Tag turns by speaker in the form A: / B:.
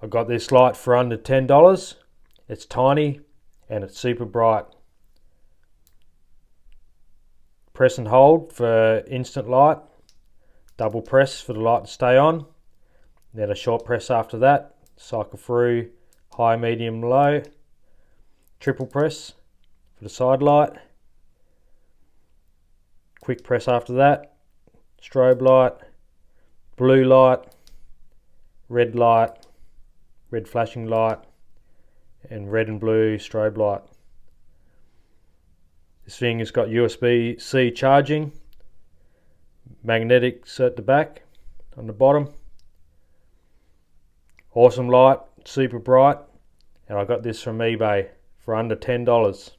A: I got this light for under $10. It's tiny and it's super bright. Press and hold for instant light. Double press for the light to stay on. Then a short press after that. Cycle through high, medium, low. Triple press for the side light. Quick press after that. Strobe light, blue light, red flashing light, and red and blue strobe light. This thing has got USB-C charging, magnetics at the back, on the bottom. Awesome light, super bright, and I got this from eBay for under $10.